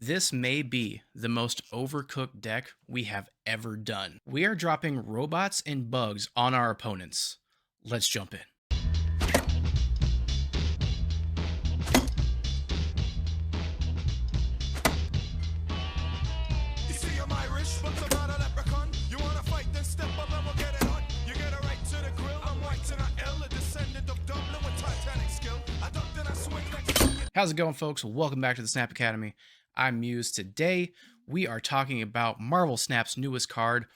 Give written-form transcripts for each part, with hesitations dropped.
This may be the most overcooked deck we have ever done. We are dropping robots and bugs on our opponents. Let's jump in. You see, I'm Irish, but I'm not a leprechaun. You wanna fight, then step up and we'll get it on. You get a right to the grill, I'm white to the L, a descendant of Dublin with Titanic skill. I ducked and I swing like. How's it going, folks? Welcome back to the Snap Academy. I'm Muse. Today, we are talking about Marvel Snap's newest card,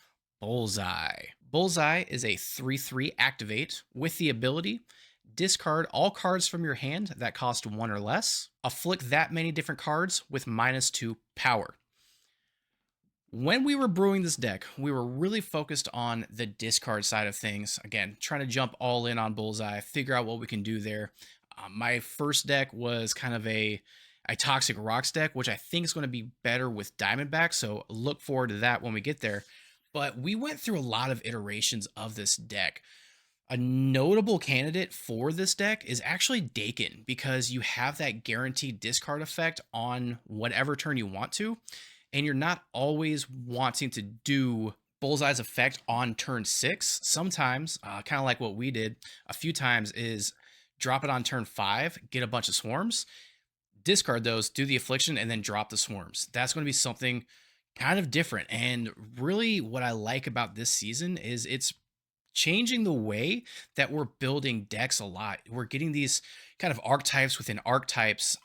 Bullseye. Bullseye is a 3/3 activate with the ability discard all cards from your hand that cost 1 or less, afflict that many different cards with -2 power. When we were brewing this deck, we were really focused on the discard side of things. Again, trying to jump all in on Bullseye, figure out what we can do there. My first deck was kind of a Toxic Rocks deck, which I think is going to be better with Diamondback, so look forward to that when we get there. But we went through a lot of iterations of this deck. A notable candidate for this deck is actually Dakin, because you have that guaranteed discard effect on whatever turn you want to, and you're not always wanting to do Bullseye's effect on turn 6. Sometimes, kind of like what we did a few times, is drop it on turn 5, get a bunch of swarms, discard those, do the affliction, and then drop the swarms. That's going to be something kind of different. And really, what I like about this season is it's changing the way that we're building decks a lot. We're getting these kind of archetypes within archetypes.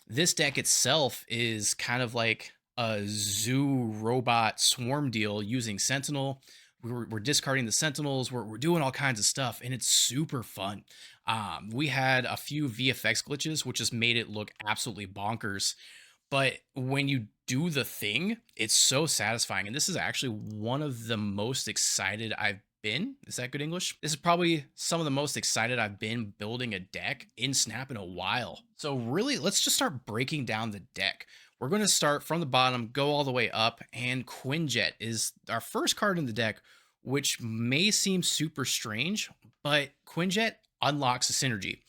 This deck itself is kind of like a zoo robot swarm deal using Sentinel. We're discarding the Sentinels. We're doing all kinds of stuff, and it's super fun. We had a few VFX glitches, which just made it look absolutely bonkers. But when you do the thing, it's so satisfying. And this is actually one of the most excited I've been. Is that good English? This is probably some of the most excited I've been building a deck in Snap in a while. So really, let's just start breaking down the deck. We're going to start from the bottom, go all the way up, and Quinjet is our first card in the deck, which may seem super strange, but Quinjet unlocks a synergy.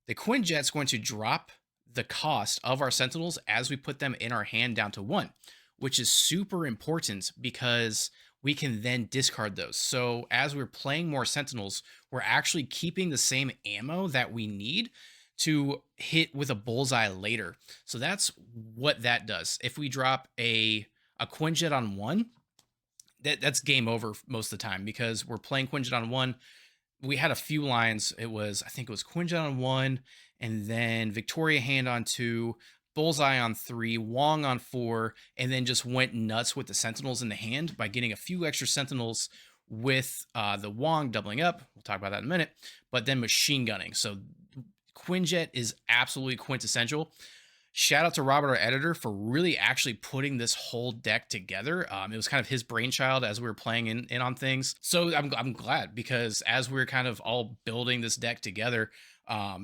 The Quinjet's going to drop the cost of our Sentinels as we put them in our hand down to 1, which is super important because we can then discard those. So as we're playing more Sentinels, we're actually keeping the same ammo that we need to hit with a Bullseye later. So that's what that does. If we drop a Quinjet on 1, that's game over most of the time because we're playing Quinjet on 1. We had a few lines. I think it was Quinjet on 1, and then Victoria Hand on 2, Bullseye on 3, Wong on 4, and then just went nuts with the Sentinels in the hand by getting a few extra Sentinels with the Wong doubling up. We'll talk about that in a minute, but then machine gunning. So Quinjet is absolutely quintessential. Shout out to Robert, our editor, for really actually putting this whole deck together. It was kind of his brainchild as we were playing in on things. So I'm glad, because as we're kind of all building this deck together,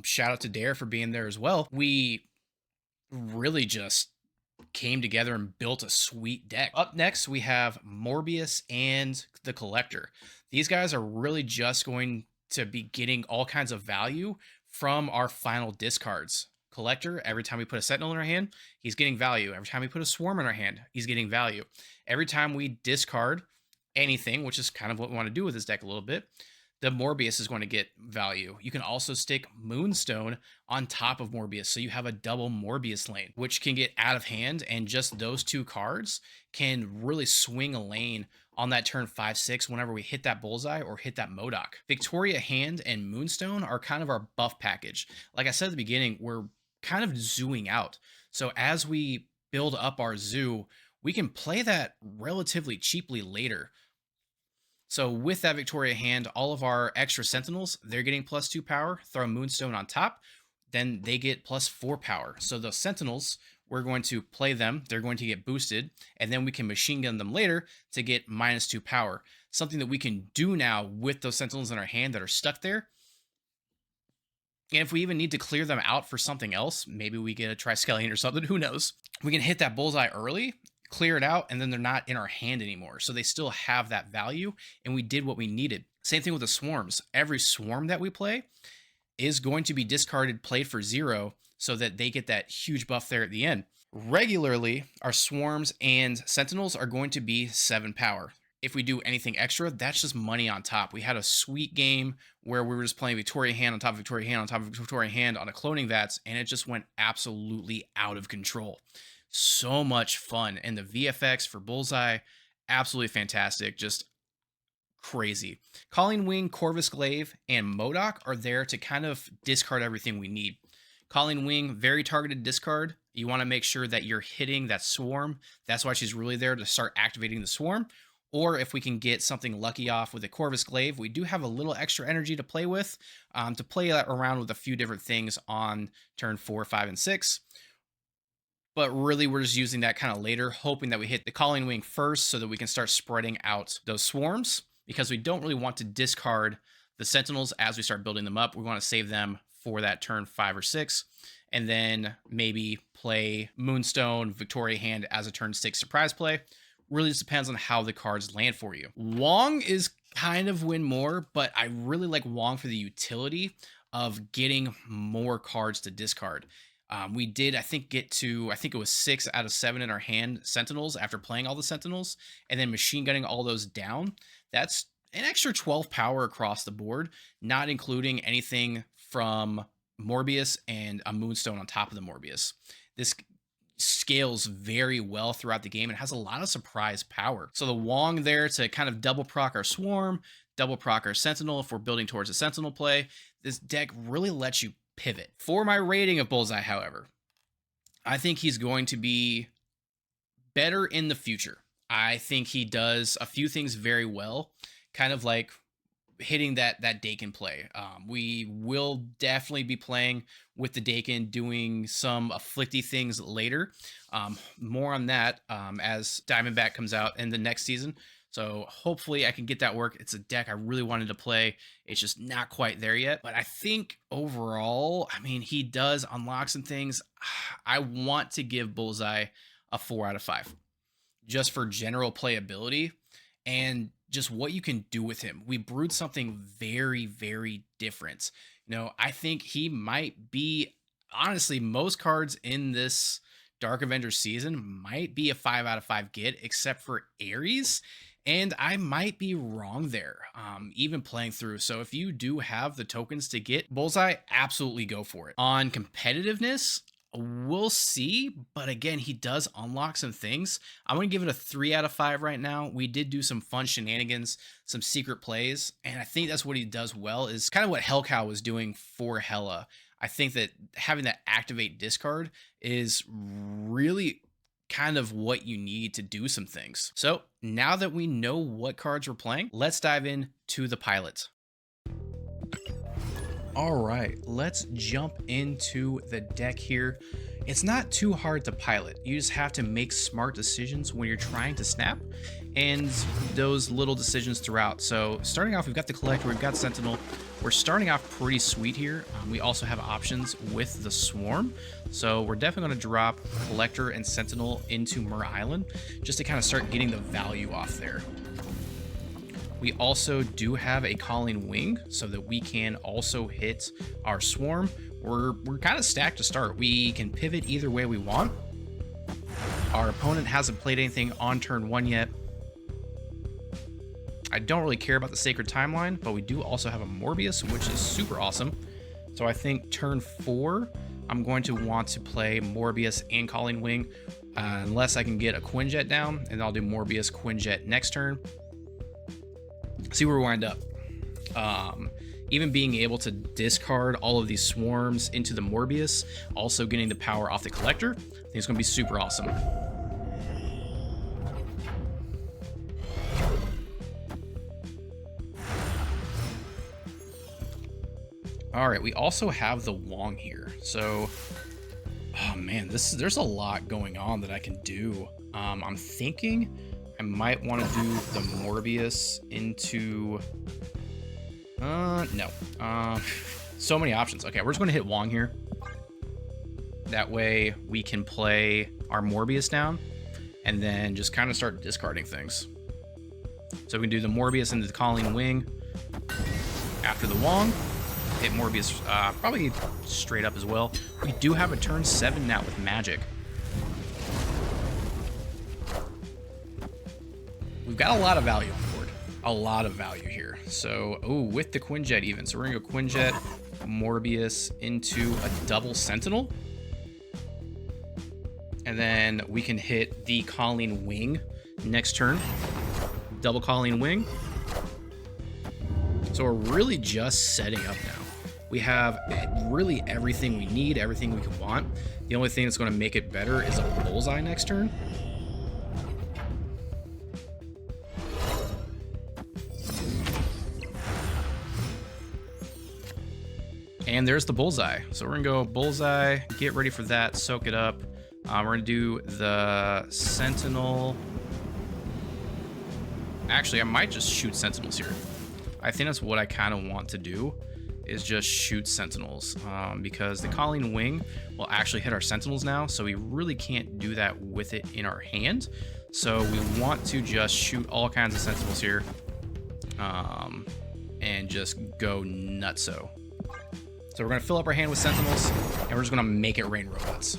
shout out to Dare for being there as well. We really just came together and built a sweet deck. Up next, we have Morbius and the Collector. These guys are really just going to be getting all kinds of value from our final discards. Collector, every time we put a Sentinel in our hand, he's getting value. Every time we put a Swarm in our hand, he's getting value. Every time we discard anything, which is kind of what we want to do with this deck a little bit, the Morbius is going to get value. You can also stick Moonstone on top of Morbius, so you have a double Morbius lane, which can get out of hand, and just those 2 cards can really swing a lane on that turn 5-6 whenever we hit that Bullseye or hit that MODOK. Victoria Hand and Moonstone are kind of our buff package. Like I said at the beginning, we're kind of zooing out. So as we build up our zoo, we can play that relatively cheaply later. So with that Victoria Hand, all of our extra Sentinels, they're getting +2 power. Throw a Moonstone on top, then they get +4 power. So the Sentinels, we're going to play them. They're going to get boosted, and then we can machine gun them later to get -2 power. Something that we can do now with those Sentinels in our hand that are stuck there. And if we even need to clear them out for something else, maybe we get a Triskelion or something, who knows? We can hit that Bullseye early, clear it out, and then they're not in our hand anymore. So they still have that value, and we did what we needed. Same thing with the Swarms. Every Swarm that we play is going to be discarded, played for 0, so that they get that huge buff there at the end. Regularly, our swarms and sentinels are going to be 7 power. If we do anything extra, that's just money on top. We had a sweet game where we were just playing Victoria Hand on top of Victoria Hand on top of Victoria Hand on a cloning VATS, and it just went absolutely out of control. So much fun. And the VFX for Bullseye, absolutely fantastic. Just crazy. Calling Wing, Corvus Glaive, and Modoc are there to kind of discard everything we need. Calling Wing, very targeted discard. You want to make sure that you're hitting that swarm. That's why she's really there, to start activating the swarm. Or if we can get something lucky off with a Corvus Glaive, we do have a little extra energy to play with, to play around with a few different things on turn 4, 5, and 6. But really, we're just using that kind of later, hoping that we hit the Calling Wing first so that we can start spreading out those swarms, because we don't really want to discard the Sentinels as we start building them up. We want to save them for that turn 5 or 6, and then maybe play Moonstone, Victoria Hand as a turn 6 surprise play. Really just depends on how the cards land for you. Wong is kind of win more, but I really like Wong for the utility of getting more cards to discard. We did, I think, get to, I think it was 6 out of 7 in our hand Sentinels after playing all the Sentinels, and then machine gunning all those down. That's an extra 12 power across the board, not including anything from Morbius and a Moonstone on top of the Morbius. This scales very well throughout the game and has a lot of surprise power. So the Wong there to kind of double proc our Swarm, double proc our Sentinel if we're building towards a Sentinel play. This deck really lets you pivot. For my rating of Bullseye, however, I think he's going to be better in the future. I think he does a few things very well, kind of like hitting that Dakin play. We will definitely be playing with the Dakin, doing some afflicty things later. More on that as Diamondback comes out in the next season. So hopefully I can get that work. It's a deck I really wanted to play. It's just not quite there yet. But I think overall, I mean, he does unlock some things. I want to give Bullseye a 4 out of 5. Just for general playability and just what you can do with him. We brewed something very, very different. You know, I think he might be, honestly, most cards in this Dark Avengers season might be a 5 out of 5 get, except for Ares. And I might be wrong there, even playing through. So if you do have the tokens to get Bullseye, absolutely go for it. On competitiveness, we'll see, but again, he does unlock some things. I'm going to give it a 3 out of 5 right now. We did do some fun shenanigans, some secret plays, and I think that's what he does well, is kind of what Hellcow was doing for Hela. I think that having that activate discard is really kind of what you need to do some things. So now that we know what cards we're playing, let's dive into the pilot. All right, let's jump into the deck here. It's not too hard to pilot. You just have to make smart decisions when you're trying to snap, and those little decisions throughout. So starting off, we've got the Collector, we've got Sentinel. We're starting off pretty sweet here. We also have options with the Swarm. So we're definitely going to drop Collector and Sentinel into Mur Island just to kind of start getting the value off there. We also do have a Calling Wing so that we can also hit our Swarm. We're kind of stacked to start. We can pivot either way we want. Our opponent hasn't played anything on turn 1 yet. I don't really care about the Sacred Timeline, but we do also have a Morbius, which is super awesome. So I think turn 4, I'm going to want to play Morbius and Calling Wing, unless I can get a Quinjet down, and I'll do Morbius, Quinjet next turn. See where we wind up. Even being able to discard all of these swarms into the Morbius, also getting the power off the Collector, I think it's going to be super awesome. All right, we also have the Wong here. So, oh man, there's a lot going on that I can do. I'm thinking I might want to do the Morbius into... no. So many options. Okay, we're just going to hit Wong here. That way we can play our Morbius down and then just kind of start discarding things. So we can do the Morbius into the Calling Wing after the Wong. Hit Morbius probably straight up as well. We do have a turn 7 now with Magic. got a lot of value on the board. A lot of value here. So, oh, with the Quinjet even. So we're gonna go Quinjet, Morbius into a double Sentinel. And then we can hit the Colleen Wing next turn. Double Colleen Wing. So we're really just setting up now. We have really everything we need, everything we can want. The only thing that's going to make it better is a Bullseye next turn. And there's the Bullseye. So we're going to go Bullseye, get ready for that, soak it up. We're going to do the Sentinel. Actually, I might just shoot Sentinels here. I think that's what I kind of want to do, is just shoot Sentinels, because the Colleen Wing will actually hit our Sentinels now, so we really can't do that with it in our hand. So we want to just shoot all kinds of Sentinels here, and just go nutso. So we're going to fill up our hand with Sentinels, and we're just going to make it rain robots.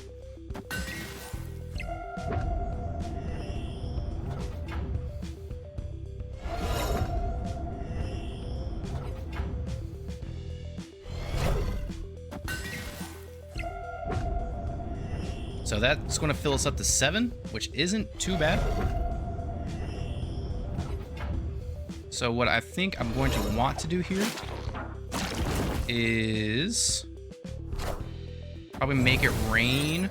So that's going to fill us up to 7, which isn't too bad. So what I think I'm going to want to do here is probably make it rain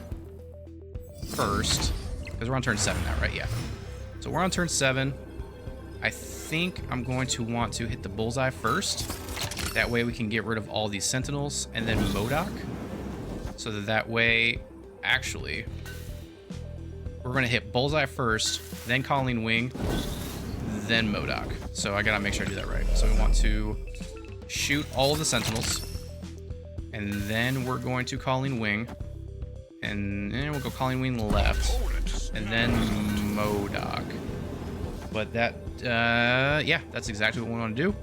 first, because we're on turn 7 now, right? Yeah. So we're on turn 7. I think I'm going to want to hit the Bullseye first. That way we can get rid of all these Sentinels, and then MODOK. So that way... Actually, we're going to hit Bullseye first, then Colleen Wing, then MODOK. So I got to make sure I do that right. So we want to shoot all of the Sentinels, and then we're going to Colleen Wing, and then we'll go Colleen Wing left, and then MODOK. But that, yeah, that's exactly what we want to do.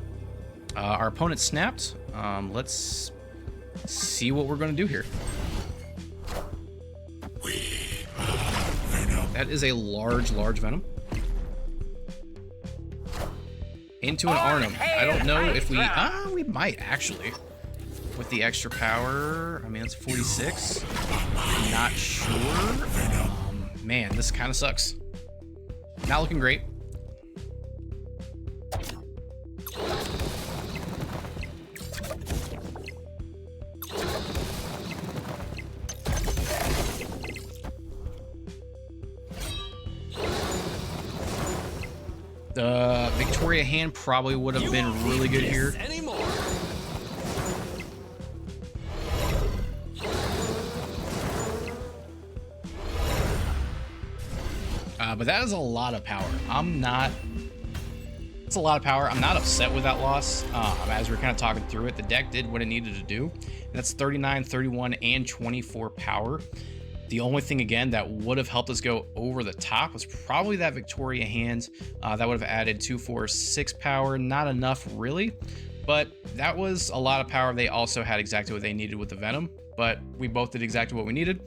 Our opponent snapped. Let's see what we're going to do here. That is a large Venom. Into an Arnhem. I don't know if we might actually. With the extra power, I mean, it's 46. Not sure. Man, this kind of sucks. Not looking great. Victoria hand probably would have been really good here. But that is a lot of power. It's a lot of power. I'm not upset with that loss. As we we're kind of talking through it, the deck did what it needed to do. And that's 39, 31, and 24 power. The only thing, again, that would have helped us go over the top was probably that Victoria hand. That would have added 2, 4, 6 power. Not enough, really. But that was a lot of power. They also had exactly what they needed with the Venom. But we both did exactly what we needed.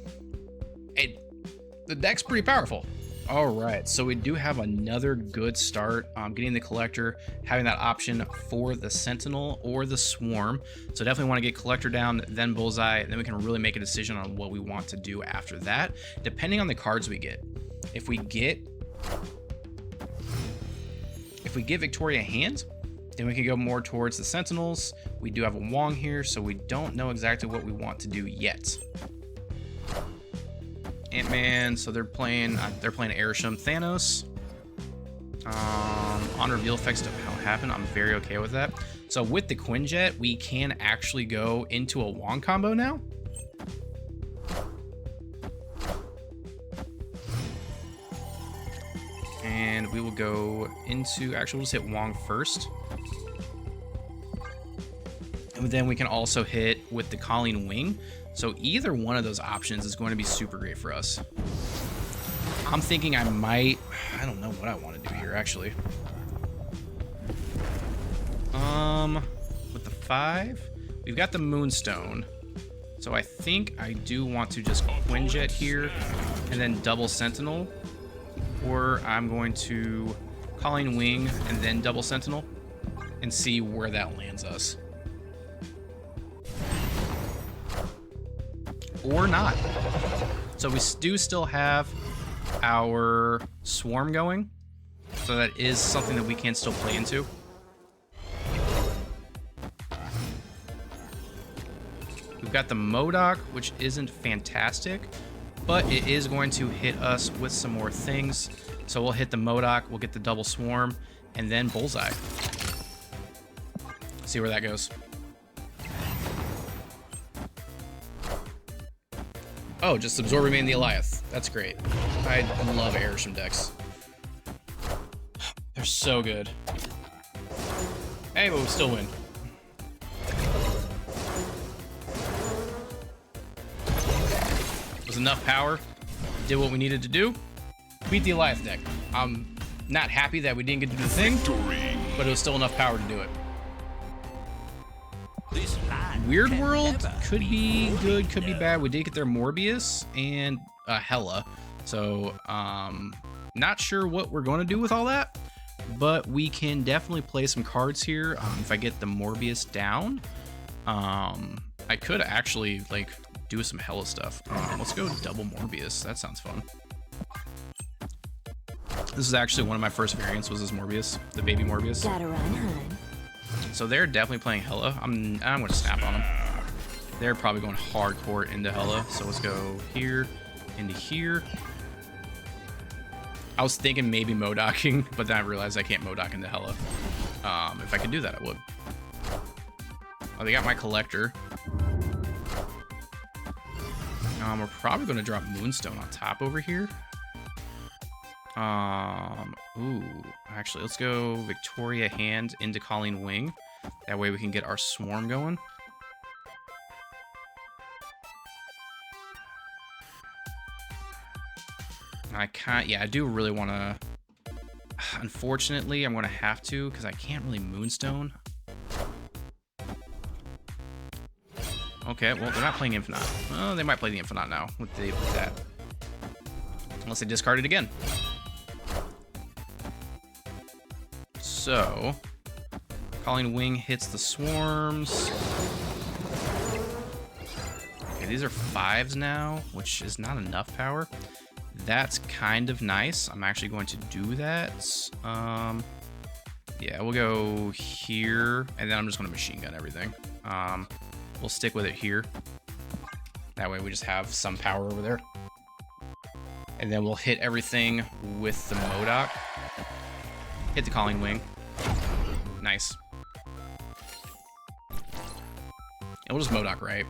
The deck's pretty powerful. All right, so we do have another good start. Getting the Collector, having that option for the Sentinel or the Swarm. So definitely want to get Collector down, then Bullseye, and then we can really make a decision on what we want to do after that, depending on the cards we get. If we get Victoria hand, then we can go more towards the Sentinels. We do have a Wong here, so we don't know exactly what we want to do yet. Ant-Man, so they're playing Airsham. Thanos. On reveal effects don't happen. I'm very okay with that. So with the Quinjet, we can actually go into a Wong combo now. And we will go into, actually we'll just hit Wong first. And then we can also hit with the Colleen Wing. So either one of those options is going to be super great for us. I'm thinking I don't know what I want to do here, actually. With the 5, we've got the Moonstone. So I think I do want to just Quinjet here and then double Sentinel. Or I'm going to Calling Wing and then double Sentinel and see where that lands us. Or not. So we do still have our Swarm going. So that is something that we can still play into. We've got the MODOK, which isn't fantastic, but it is going to hit us with some more things. So we'll hit the MODOK, we'll get the double Swarm, and then Bullseye. See where that goes. Oh, just absorbing me in the Eliath. That's great. I love Airsham decks. They're so good. Hey, but we still win. Was enough power. Did what we needed to do. Beat the Eliath deck. I'm not happy that we didn't get to do the thing, but it was still enough power to do it. Weird World could be good, could be bad. We did get their Morbius and Hela. So, not sure what we're going to do with all that, but we can definitely play some cards here. If I get the Morbius down, I could actually like do some Hela stuff. Let's go double Morbius. That sounds fun. This is actually one of my first variants, was this Morbius, the baby Morbius. Gotta run, hun. So they're definitely playing Hela. I'm going to snap on them. They're probably going hardcore into Hela. So let's go here, into here. I was thinking maybe MODOKing, but then I realized I can't MODOK into Hela. If I could do that, I would. Oh, they got my collector. We're probably going to drop Moonstone on top over here. Ooh, actually, let's go Victoria Hand into Colleen Wing. That way we can get our Swarm going. I can't, yeah, I do really want to, unfortunately, I'm going to have to, because I can't really Moonstone. Okay, well, they're not playing Infinite. Oh, they might play the Infinite now with that. Unless they discard it again. So, Calling Wing hits the Swarms. Okay, these are 5s now, which is not enough power. That's kind of nice. I'm actually going to do that. Yeah, we'll go here, and then I'm just going to machine gun everything. We'll stick with it here. That way we just have some power over there. And then we'll hit everything with the MODOK. Hit the Calling Wing. Nice. And we'll just MODOK right.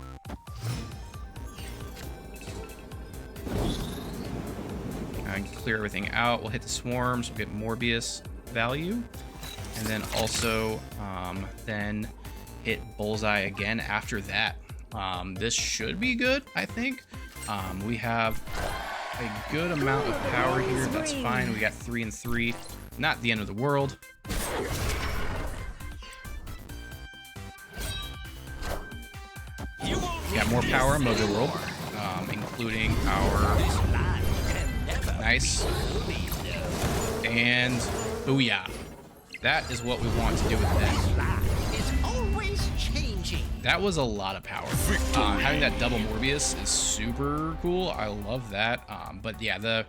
And clear everything out. We'll hit the Swarms. We'll get Morbius value. And then also then hit Bullseye again after that. This should be good, I think. We have a good amount of power here. That's fine. We got 3 and 3. Not the end of the world. Got more power in Mojo World, including our nice and booyah. That is what we want to do with this. It's always changing. That was a lot of power. Having that double Morbius is super cool. I love that. But yeah, the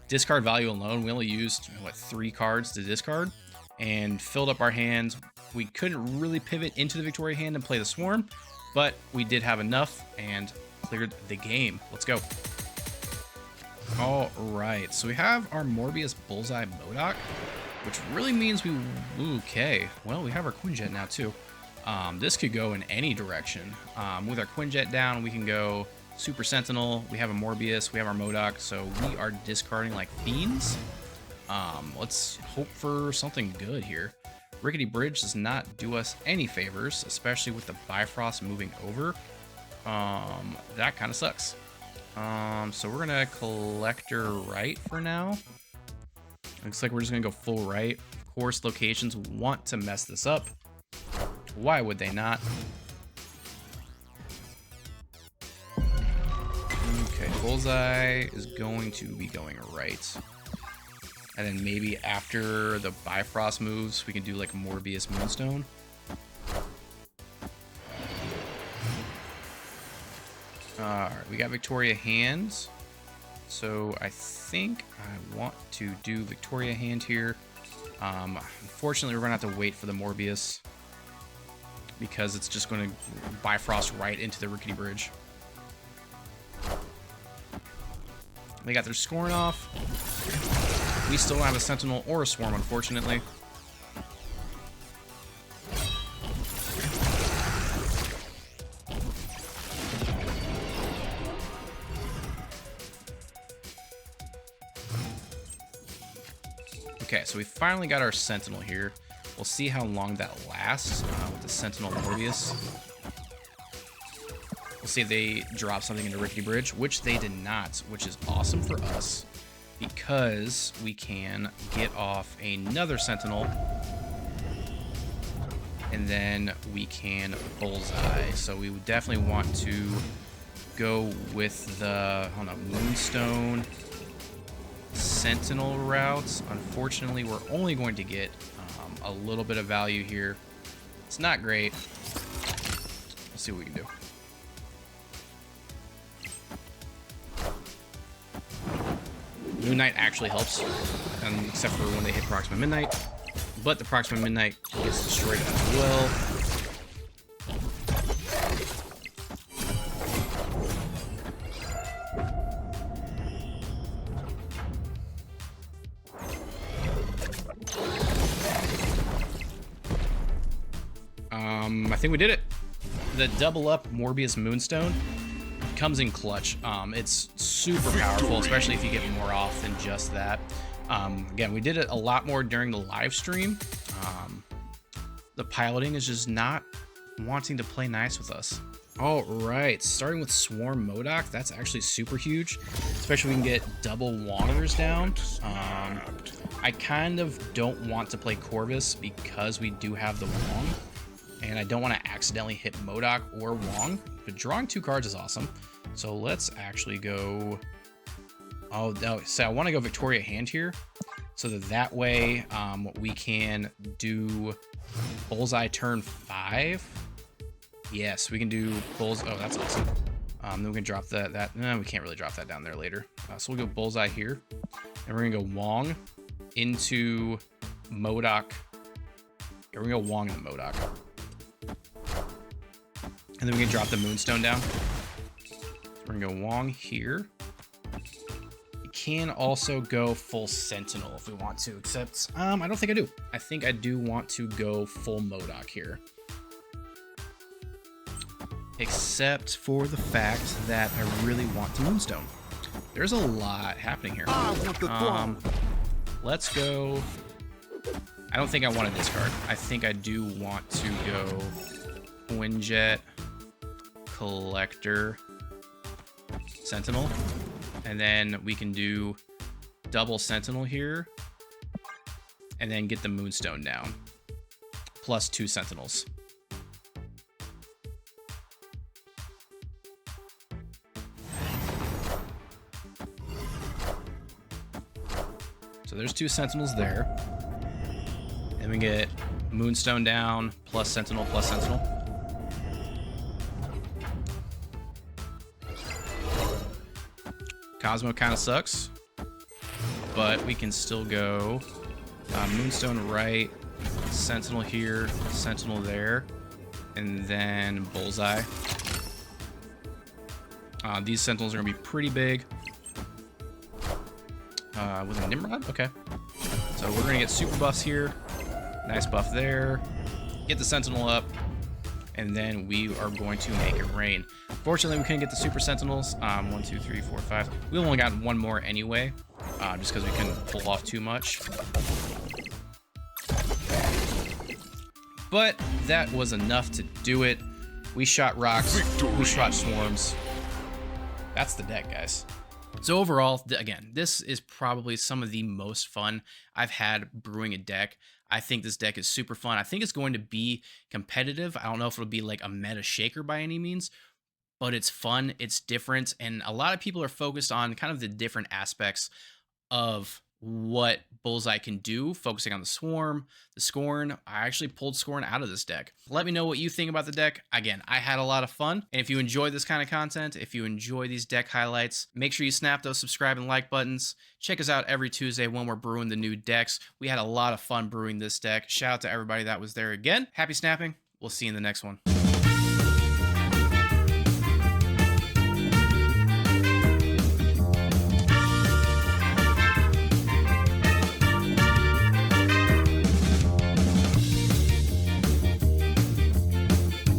discard value alone, we only used, what, 3 cards to discard and filled up our hands. We couldn't really pivot into the Victoria Hand and play the Swarm, but we did have enough and cleared the game. Let's go. All right, so we have our Morbius Bullseye MODOK, which really means we, okay, well, we have our Quinjet now too. This could go in any direction. With our Quinjet down, we can go Super Sentinel, we have a Morbius, we have our MODOK, so we are discarding like fiends. Let's hope for something good here. Rickety Bridge does not do us any favors, especially with the Bifrost moving over. That kind of sucks. So we're gonna Collector right for now. Looks like we're just gonna go full right. Of course, locations want to mess this up. Why would they not? Okay, Bullseye is going to be going right. And then maybe after the Bifrost moves, we can do like a Morbius Moonstone. Alright, we got Victoria Hands. So I think I want to do Victoria Hand here. Unfortunately, we're going to have to wait for the Morbius because it's just going to Bifrost right into the Rickety Bridge. They got their scoring off. We still don't have a Sentinel or a Swarm, unfortunately. Okay, so we finally got our Sentinel here. We'll see how long that lasts with the Sentinel Morbius. We'll see if they drop something into Rickety Bridge, which they did not, which is awesome for us because we can get off another Sentinel and then we can Bullseye. So we would definitely want to go with the, I don't know, Moonstone Sentinel routes. Unfortunately, we're only going to get a little bit of value here. It's not great. Let's see what we can do. Moon Knight actually helps, except for when they hit Proxima Midnight. But the Proxima Midnight gets destroyed as well. I think we did it. The double up Morbius Moonstone comes in clutch. It's super powerful, especially if you get more off than just that. Again, we did it a lot more during the live stream. The piloting is just not wanting to play nice with us. All right, starting with Swarm MODOK, that's actually super huge, especially if we can get double Wongers down. I kind of don't want to play Corvus because we do have the Wong, and I don't want to accidentally hit MODOK or Wong, but drawing 2 cards is awesome. So let's actually go... Oh, no, so I want to go Victoria Hand here, so that way we can do Bullseye turn 5. Yes, we can do Bullseye. Oh, that's awesome. Then we can drop that. No, we can't really drop that down there later. So we'll go Bullseye here, and we're gonna go Wong into MODOK. Yeah, we're gonna go Wong into MODOK, and then we can drop the Moonstone down. So we're gonna go Wong here. We can also go full Sentinel if we want to, except I don't think I do. I think I do want to go full MODOK here. Except for the fact that I really want to Moonstone. There's a lot happening here. Let's go. I don't think I want to discard. I think I do want to go Quinjet, Collector, Sentinel, and then we can do double Sentinel here, and then get the Moonstone down, plus 2 Sentinels. So there's 2 Sentinels there. And we get Moonstone down, plus Sentinel, plus Sentinel. Cosmo kind of sucks, but we can still go Moonstone right, Sentinel here, Sentinel there, and then Bullseye. These Sentinels are going to be pretty big. With a Nimrod? Okay. So we're going to get super buffs here. Nice buff there. Get the Sentinel up. And then we are going to make it rain. Fortunately, we couldn't get the super Sentinels. 1, 2, 3, 4, 5. We only got 1 more anyway. Just because we couldn't pull off too much. But that was enough to do it. We shot rocks. We shot swarms. That's the deck, guys. So overall, again, this is probably some of the most fun I've had brewing a deck. I think this deck is super fun. I think it's going to be competitive. I don't know if it'll be like a meta shaker by any means, but it's fun, it's different, and a lot of people are focused on kind of the different aspects of what Bullseye can do, focusing on the Swarm, the Scorn. I actually pulled Scorn out of this deck. Let me know what you think about the deck. Again, I had a lot of fun. And if you enjoy this kind of content, if you enjoy these deck highlights, make sure you snap those subscribe and like buttons. Check us out every Tuesday when we're brewing the new decks. We had a lot of fun brewing this deck. Shout out to everybody that was there again. Happy snapping. We'll see you in the next one.